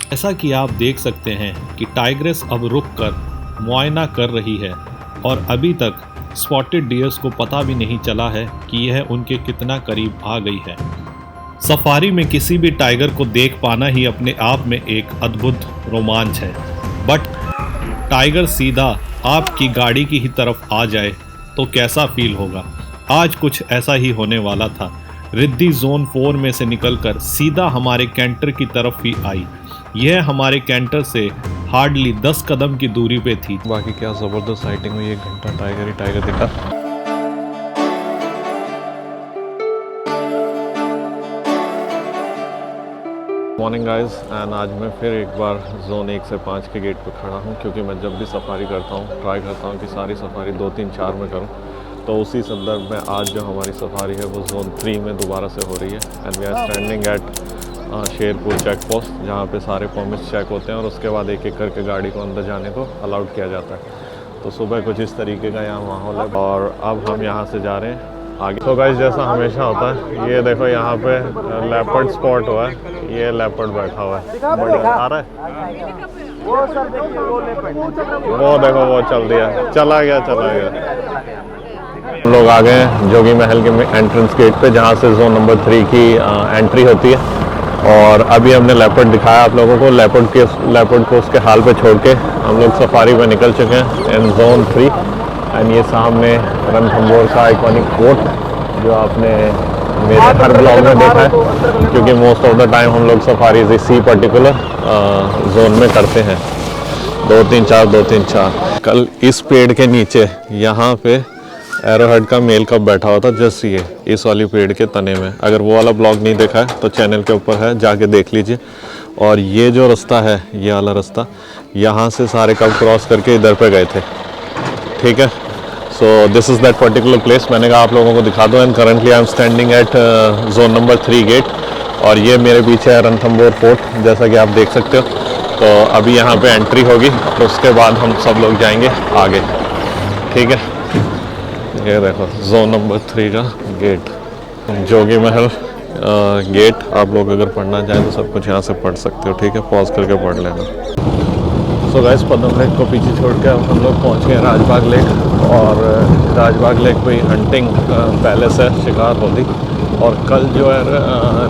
जैसा कि आप देख सकते हैं कि टाइग्रेस अब रुककर मुआयना कर रही है और अभी तक स्पॉटेड डियर्स को पता भी नहीं चला है कि यह उनके कितना करीब आ गई है। सफारी में किसी भी टाइगर को देख पाना ही अपने आप में एक अद्भुत रोमांच है, बट टाइगर सीधा आपकी गाड़ी की ही तरफ आ जाए तो कैसा फील होगा। आज कुछ ऐसा ही होने वाला था। रिद्धि जोन 4 में से निकलकर सीधा हमारे कैंटर की तरफ ही आई। यह हमारे कैंटर से हार्डली 10 कदम की दूरी पे थी। बाकी क्या ज़बरदस्त साइटिंग हुई, 1 घंटा टाइगर ही टाइगर दिखा। मॉर्निंग गाइस, एंड आज मैं फिर एक बार जोन 1 से 5 के गेट पे खड़ा हूँ, क्योंकि मैं जब भी सफारी करता हूँ ट्राई करता हूँ कि सारी सफारी 2, 3, 4 में करूँ। तो उसी संदर्भ में आज जो हमारी सफारी है वो जोन 3 में दोबारा से हो रही है। And we are standing at Sherpur check post, जहाँ पे सारे परमिट्स चेक होते हैं और उसके बाद एक एक करके गाड़ी को अंदर जाने को अलाउड किया जाता है। तो सुबह कुछ इस तरीके का यहाँ माहौल है और अब हम यहाँ से जा रहे हैं आगे। तो गाइस, जैसा हमेशा होता है, ये देखो यहाँ पे लेपर्ड स्पॉट हुआ है। ये लेपर्ड बैठा हुआ है, बढ़िया आ रहा है। वो देखो, वो चल दिया, चला गया। हम लोग आ गए हैं जोगी महल के एंट्रेंस गेट पे, जहाँ से जोन नंबर 3 की एंट्री होती है। और अभी हमने लेपर्ड दिखाया आप लोगों को। लेपर्ड को उसके हाल पे छोड़ के हम लोग सफारी में निकल चुके हैं इन जोन 3। एंड ये सामने रणथंभौर का आइकॉनिक कोट, जो आपने मेरे हर ब्लॉग में देखा है, क्योंकि मोस्ट ऑफ द टाइम हम लोग सफारीज इसी पर्टिकुलर जोन में करते हैं। 2, 3, 4, 2, 3, 4। कल इस पेड़ के नीचे यहाँ पे एरोहेड का मेल कप बैठा हुआ था, जस्ट ये इस वाली पेड़ के तने में। अगर वो वाला ब्लॉग नहीं देखा है तो चैनल के ऊपर है, जाके देख लीजिए। और ये जो रास्ता है, ये वाला रास्ता, यहाँ से सारे कप क्रॉस करके इधर पे गए थे, ठीक है। So this is that particular place. मैंने कहा आप लोगों को दिखा दो। And currently I am standing at zone number 3 gate, और ये मेरे पीछे है रणथंभौर फोर्ट, जैसा कि आप देख सकते हो। तो अभी यहाँ पे एंट्री होगी, तो उसके बाद हम सब लोग जाएंगे आगे, ठीक है। ये देखो जोन नंबर 3 का गेट, जोगी महल गेट। आप लोग अगर पढ़ना चाहें तो सब कुछ यहाँ से पढ़ सकते हो, ठीक है। पॉज करके पढ़ लेना। सो गाइस, पद्म लेक को पीछे छोड़ के अब हम लोग पहुँच गए राजबाग लेक। और राजबाग लेक पे हिंटिंग पैलेस है, शिकार होती। और कल जो है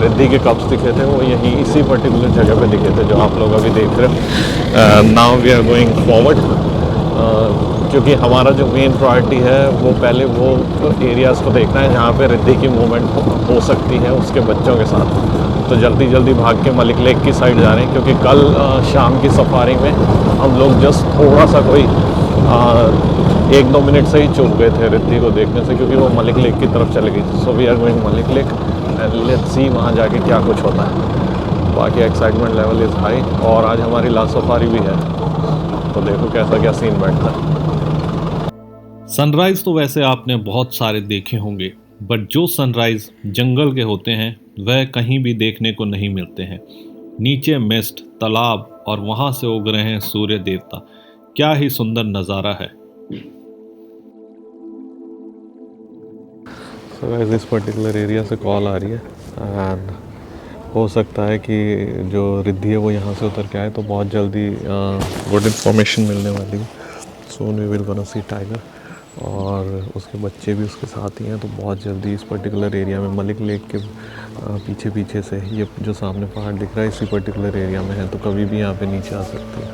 रिद्धि के कप्स दिखे थे, वो यहीं इसी पर्टिकुलर जगह पे दिखे थे, जो आप लोग अभी देख रहे हो। Now we are going forward, क्योंकि हमारा जो मेन प्रायोरिटी है वो पहले वो एरियाज़ को देखना है जहाँ पे रिद्धि की मूवमेंट हो सकती है उसके बच्चों के साथ। तो जल्दी भाग के मलिक लेक की साइड जा रहे हैं, क्योंकि कल शाम की सफारी में हम लोग जस्ट थोड़ा सा कोई 1-2 मिनट से ही चूक गए थे रिद्धि को देखने से, क्योंकि वो मलिक लेक की तरफ चले गई थी। So we are going Malik lake and let's see वहाँ जाके क्या कुछ होता है। बाकी एक्साइटमेंट लेवल इज़ हाई, और आज हमारी लास्ट सफारी भी है, तो देखो कैसा क्या सीन बैठता है। सनराइज तो वैसे आपने बहुत सारे देखे होंगे, बट जो सनराइज जंगल के होते हैं वह कहीं भी देखने को नहीं मिलते हैं। नीचे मिस्ट, तालाब, और वहां से उग रहे हैं सूर्य देवता। क्या ही सुंदर नज़ारा है। So guys, इस पर्टिकुलर एरिया से कॉल आ रही है, एंड हो सकता है कि जो रिद्धि है वो यहाँ से उतर के आए, तो बहुत जल्दी गुड इन्फॉर्मेशन मिलने वाली है। Soon we will gonna see tiger, और उसके बच्चे भी उसके साथ ही हैं। तो बहुत जल्दी इस पर्टिकुलर एरिया में, मलिक लेक के पीछे से, ये जो सामने पहाड़ दिख रहा है इसी पर्टिकुलर एरिया में है, तो कभी भी यहाँ पे नीचे आ सकते हैं।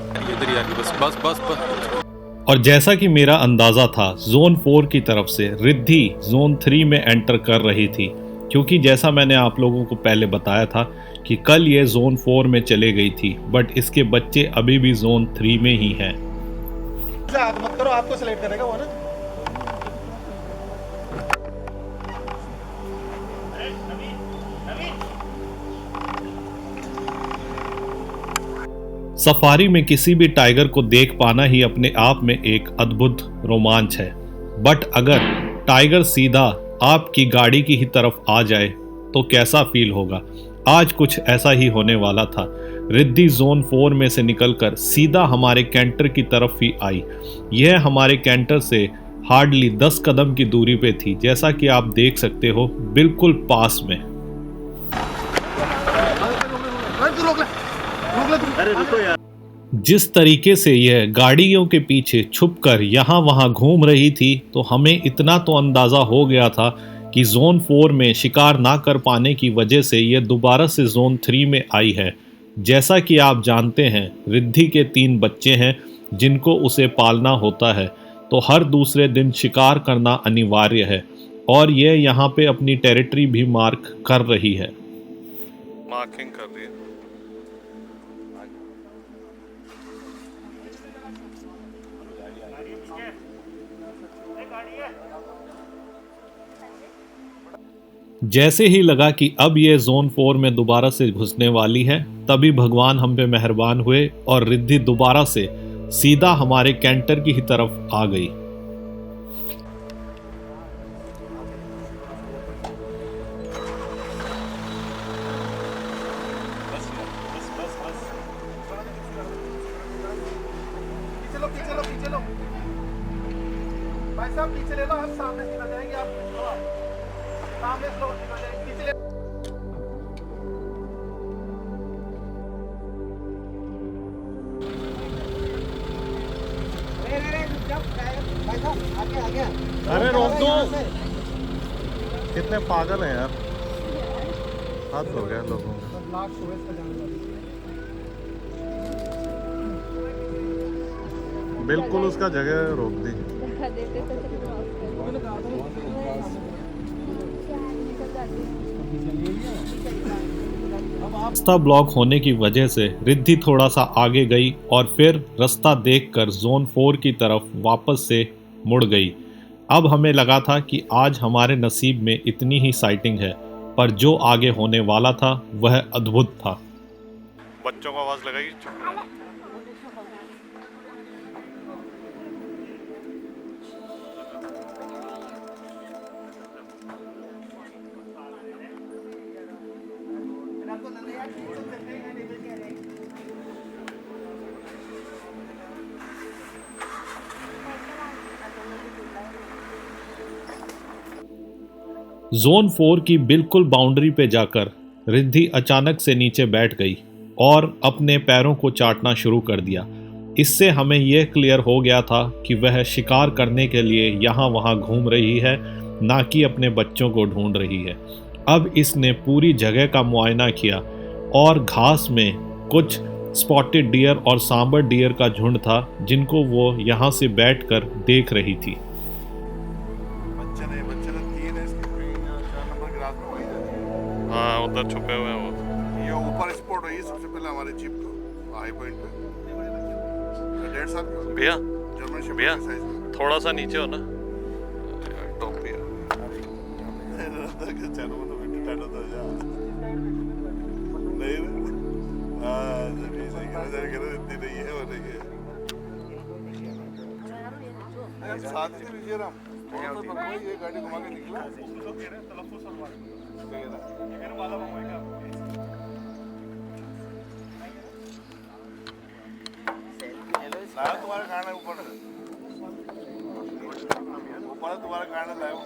और जैसा कि मेरा अंदाज़ा था, जोन 4 की तरफ से रिद्धि जोन 3 में एंटर कर रही थी, क्योंकि जैसा मैंने आप लोगों को पहले बताया था कि कल ये जोन 4 में चले गई थी, बट इसके बच्चे अभी भी जोन 3 में ही हैं। मत करो, आपको सिलेक्ट करेगा वो ना। सफारी में किसी भी टाइगर को देख पाना ही अपने आप में एक अद्भुत रोमांच है, बट अगर टाइगर सीधा आपकी गाड़ी की ही तरफ आ जाए तो कैसा फील होगा। आज कुछ ऐसा ही होने वाला था। रिद्धि जोन 4 में से निकलकर सीधा हमारे कैंटर की तरफ ही आई। यह हमारे कैंटर से हार्डली 10 कदम की दूरी पे थी, जैसा कि आप देख सकते हो, बिल्कुल पास में। जिस तरीके से यह गाड़ियों के पीछे छुपकर यहाँ वहाँ घूम रही थी, तो हमें इतना तो अंदाज़ा हो गया था कि जोन 4 में शिकार ना कर पाने की वजह से यह दोबारा से जोन 3 में आई है। जैसा कि आप जानते हैं, रिद्धि के 3 बच्चे हैं जिनको उसे पालना होता है, तो हर दूसरे दिन शिकार करना अनिवार्य है और यह यहाँ पे अपनी टेरिटरी भी मार्क कर रही है। मार्किंग कर रही है। जैसे ही लगा कि अब ये जोन 4 में दोबारा से घुसने वाली है, तभी भगवान हम पे मेहरबान हुए और रिद्धि दोबारा से सीधा हमारे कैंटर की ही तरफ आ गई। पीछे लो भाई साहब, पीछे ले लो, हम सामने निकल जाएंगे, आप सामने स्लो निकल जाएंगे, पीछे ले। अरे रोक दो, कितने पागल हैं यार, हद हो गया लोगों का। बिल्कुल उसका जगह रोक दी। रास्ता ब्लॉक होने की वजह से रिद्धि थोड़ा सा आगे गई और फिर रास्ता देखकर जोन 4 की तरफ वापस से मुड़ गई। अब हमें लगा था कि आज हमारे नसीब में इतनी ही साइटिंग है, पर जो आगे होने वाला था वह अद्भुत था। बच्चों को आवाज लगाई। जोन 4 की बिल्कुल बाउंड्री पे जाकर रिद्धि अचानक से नीचे बैठ गई और अपने पैरों को चाटना शुरू कर दिया। इससे हमें यह क्लियर हो गया था कि वह शिकार करने के लिए यहाँ वहाँ घूम रही है, ना कि अपने बच्चों को ढूंढ रही है। अब इसने पूरी जगह का मुआयना किया और घास में कुछ स्पॉटेड डियर और सांबर डियर का झुंड था, जिनको वो यहाँ से बैठकर देख रही थी। हाँ, उधर छुपे हुए हैं वो। ये ऊपर स्पॉट हुई सबसे पहले हमारे चिप को हाई पॉइंट पे 1.5 साल भैया जर्मन शिप भैया साइज में। थोड़ा सा नीचे हो ना, टॉप पे। चलो वो तो बिल्कुल टाइट होता जा नहीं हां सही सही कह रहे इतनी नहीं है और नहीं है साथ ही विजय राम ये गाड़ी घुमा के निकला तो कह रहे तलफ्फुज सलमान तुम्हारे खाना ऊपर ऊपर तुम्हारा खाना लाया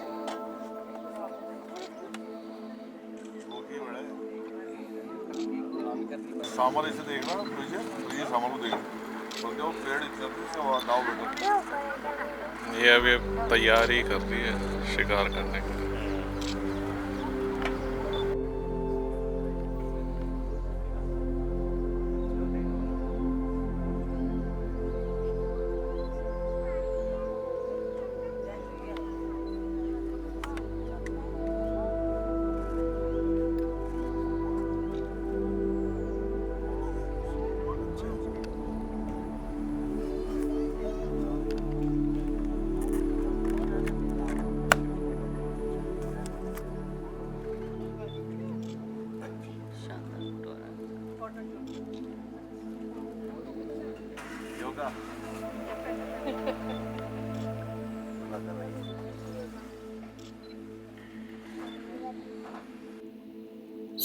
सामान इसे देखना तुझे सामान को देखना बोलते वो पेड़ इतना वो दाव बेटा। ये अभी तैयारी कर रही है शिकार करने के लिए।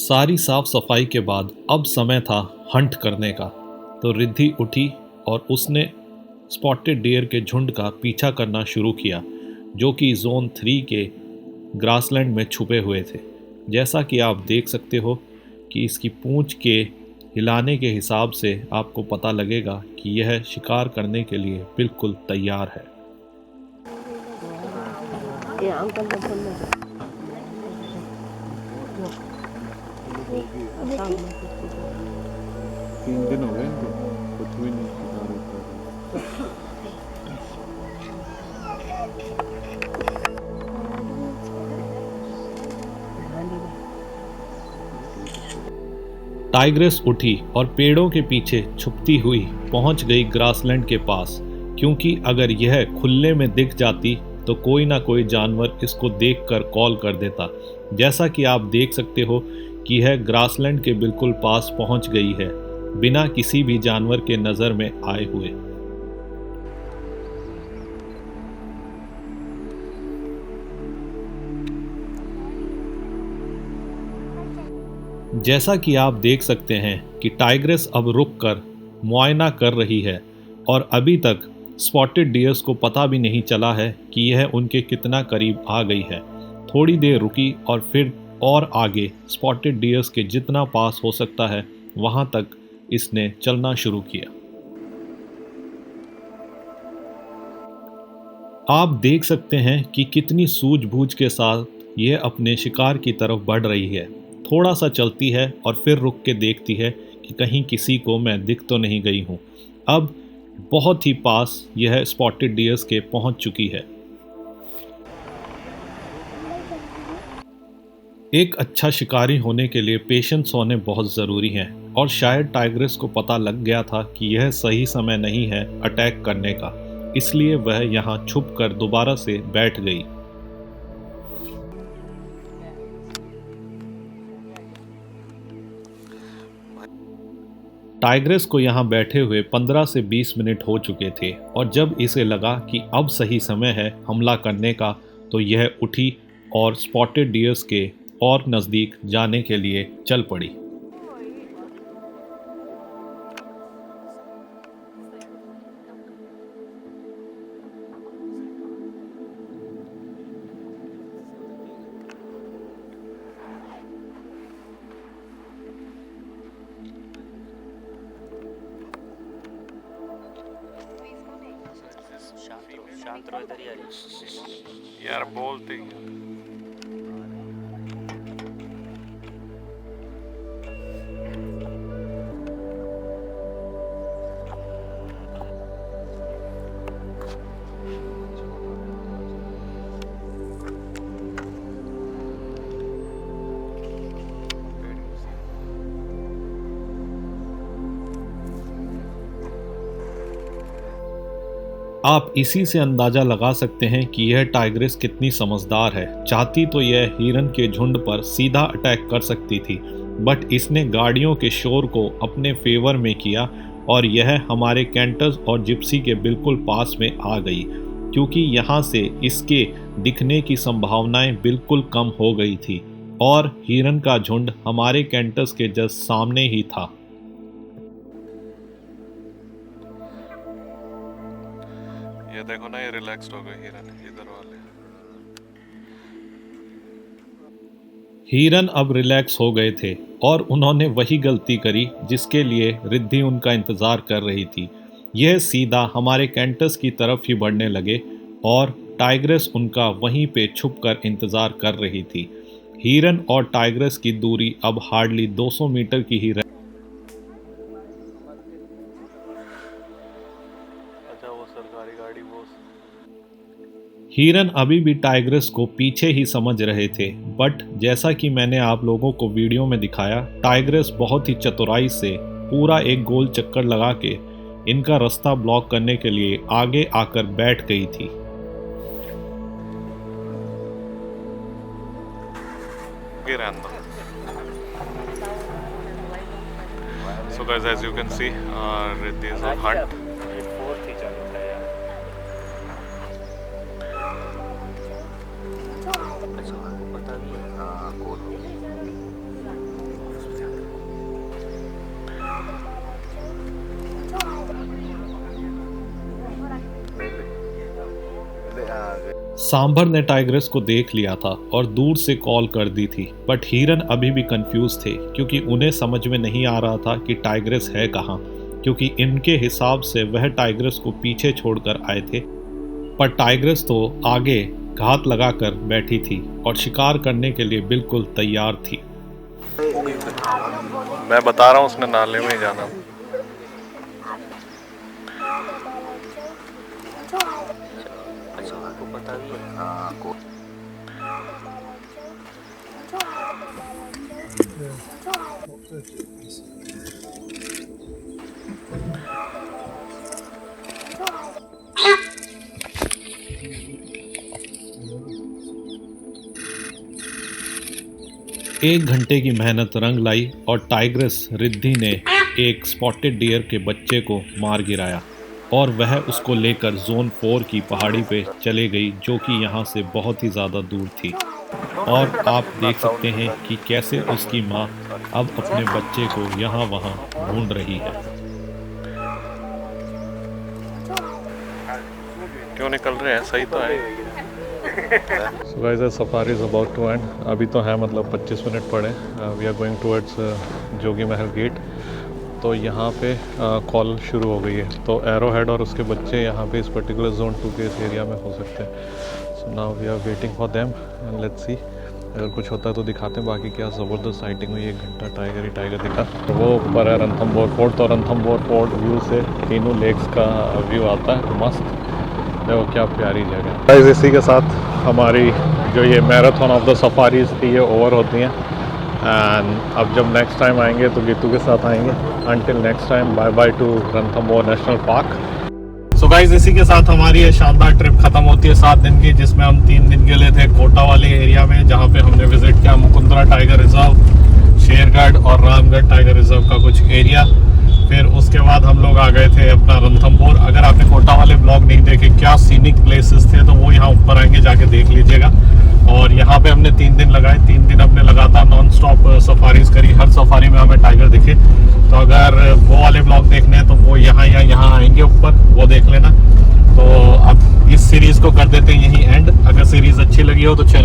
सारी साफ सफाई के बाद अब समय था हंट करने का। तो रिद्धि उठी और उसने स्पॉटेड डियर के झुंड का पीछा करना शुरू किया, जो कि जोन 3 के ग्रासलैंड में छुपे हुए थे। जैसा कि आप देख सकते हो कि इसकी पूंछ के हिलाने के हिसाब से आपको पता लगेगा कि यह शिकार करने के लिए बिल्कुल तैयार है। ये अंकल ने फोन में 3 दिन हो गए इनको, कुछ भी नहीं शिकार होता। टाइग्रेस उठी और पेड़ों के पीछे छुपती हुई पहुंच गई ग्रासलैंड के पास, क्योंकि अगर यह खुले में दिख जाती तो कोई ना कोई जानवर इसको देखकर कॉल कर देता। जैसा कि आप देख सकते हो कि यह ग्रासलैंड के बिल्कुल पास पहुंच गई है, बिना किसी भी जानवर के नज़र में आए हुए। जैसा कि आप देख सकते हैं कि टाइग्रेस अब रुककर मुआयना कर रही है और अभी तक स्पॉटेड डियर्स को पता भी नहीं चला है कि यह उनके कितना करीब आ गई है। थोड़ी देर रुकी और फिर और आगे स्पॉटेड डियर्स के जितना पास हो सकता है वहां तक इसने चलना शुरू किया। आप देख सकते हैं कि कितनी सूझबूझ के साथ यह अपने शिकार की तरफ बढ़ रही है। थोड़ा सा चलती है और फिर रुक के देखती है कि कहीं किसी को मैं दिख तो नहीं गई हूँ। अब बहुत ही पास यह स्पॉटेड डियर्स के पहुंच चुकी है। एक अच्छा शिकारी होने के लिए पेशेंस होने बहुत ज़रूरी है और शायद टाइग्रेस को पता लग गया था कि यह सही समय नहीं है अटैक करने का, इसलिए वह यहाँ छुप कर दोबारा से बैठ गई। टाइग्रेस को यहाँ बैठे हुए 15 से 20 मिनट हो चुके थे और जब इसे लगा कि अब सही समय है हमला करने का, तो यह उठी और स्पॉटेड डियर्स के और नज़दीक जाने के लिए चल पड़ी। शांत रहो, इधर ही आ रही। यार बोलते ही आप इसी से अंदाज़ा लगा सकते हैं कि यह टाइग्रेस कितनी समझदार है। चाहती तो यह हिरन के झुंड पर सीधा अटैक कर सकती थी, बट इसने गाड़ियों के शोर को अपने फेवर में किया और यह हमारे कैंटर्स और जिप्सी के बिल्कुल पास में आ गई, क्योंकि यहाँ से इसके दिखने की संभावनाएं बिल्कुल कम हो गई थी और हिरन का झुंड हमारे कैंटर्स के जस्ट सामने ही था। ये देखो ना, ये रिलैक्स्ड हो गए हिरन, इधर वाले। हिरन अब रिलैक्स हो गए थे और उन्होंने वही गलती करी जिसके लिए रिद्धि उनका इंतज़ार कर रही थी। यह सीधा हमारे कैंटस की तरफ ही बढ़ने लगे और टाइग्रेस उनका वहीं पे छुपकर इंतज़ार कर रही थी। हिरन और टाइग्रेस की दूरी अब हार्डली 200 मीटर की ही वो सरकारी गाड़ी वो हिरन अभी भी टाइग्रेस को पीछे ही समझ रहे थे, बट जैसा कि मैंने आप लोगों को वीडियो में दिखाया, टाइग्रेस बहुत ही चतुराई से पूरा एक गोल चक्कर लगा के इनका रास्ता ब्लॉक करने के लिए आगे आकर बैठ गई थी। So guys, as you can see, Riddhi is on hunt. Sambar ने टाइग्रेस को देख लिया था और दूर से कॉल कर दी थी, बट हिरन अभी भी कंफ्यूज थे क्योंकि उन्हें समझ में नहीं आ रहा था कि टाइग्रेस है कहाँ, क्योंकि इनके हिसाब से वह टाइग्रेस को पीछे छोड़कर आए थे। पर टाइग्रेस तो आगे घात लगाकर बैठी थी और शिकार करने के लिए बिल्कुल तैयार थी। मैं बता रहा हूँ उसने नाले में ही जाना। अच्छा आपको पता भी है? एक घंटे की मेहनत रंग लाई और टाइग्रेस रिद्धि ने एक स्पॉटेड डियर के बच्चे को मार गिराया और वह उसको लेकर जोन 4 की पहाड़ी पे चले गई, जो कि यहाँ से बहुत ही ज़्यादा दूर थी। और आप देख सकते हैं कि कैसे उसकी माँ अब अपने बच्चे को यहाँ वहाँ ढूंढ रही है। क्यों निकल रहे हैं, सही तो है। So guys, the safari is about to end. अभी तो है मतलब 25 मिनट पड़े। We are going towards Jogi Mahal gate. तो यहाँ पे कॉल शुरू हो गई है, तो एरो हेड और उसके बच्चे यहाँ पे इस पर्टिकुलर जोन 2 के इस एरिया में हो सकते हैं। So now we are waiting for them and let's see, अगर कुछ होता है तो दिखाते हैं। बाकी क्या ज़बरदस्त साइटिंग हुई, 1 घंटा टाइगर ही टाइगर दिखा। तो वो ऊपर है रणथंबोर फोर्ट, तो रणथंबोर फोर्ट व्यू से तीनों लेक्स का व्यू आता है, मस्त। देखो क्या प्यारी जगह है। इसी के साथ हमारी जो ये मैराथन ऑफ द सफारीज थी ये ओवर होती हैं। एंड अब जब नेक्स्ट टाइम आएंगे तो गीतू के साथ आएंगे। Until next time, bye bye to Ranthambore national park. So guys, इसी के साथ हमारी ये शानदार ट्रिप खत्म होती है 7 दिन की, जिसमें हम 3 दिन के लिए थे कोटा वाले एरिया में, जहाँ पे हमने विजिट किया मुकुंदरा टाइगर रिजर्व, शेरगढ़ और रामगढ़ टाइगर रिजर्व का कुछ एरिया। फिर उसके बाद हम लोग आ गए थे अपना रणथंबोर। अगर आपने कोटा वाले ब्लॉग नहीं देखे, क्या सीनिक प्लेसेस थे, तो वो यहाँ ऊपर आएंगे, जाके देख लीजिएगा। और यहाँ पे हमने 3 दिन लगाए, 3 दिन हमने लगातार नॉन स्टॉप सफारीज करी। हर सफारी में हमें टाइगर दिखे। तो अगर वो वाले ब्लॉग देखने हैं तो वो यहाँ या यहाँ आएंगे ऊपर, वो देख लेना। तो अब इस सीरीज को कर देते हैं यहीं एंड। अगर सीरीज अच्छी लगी हो तो चैनल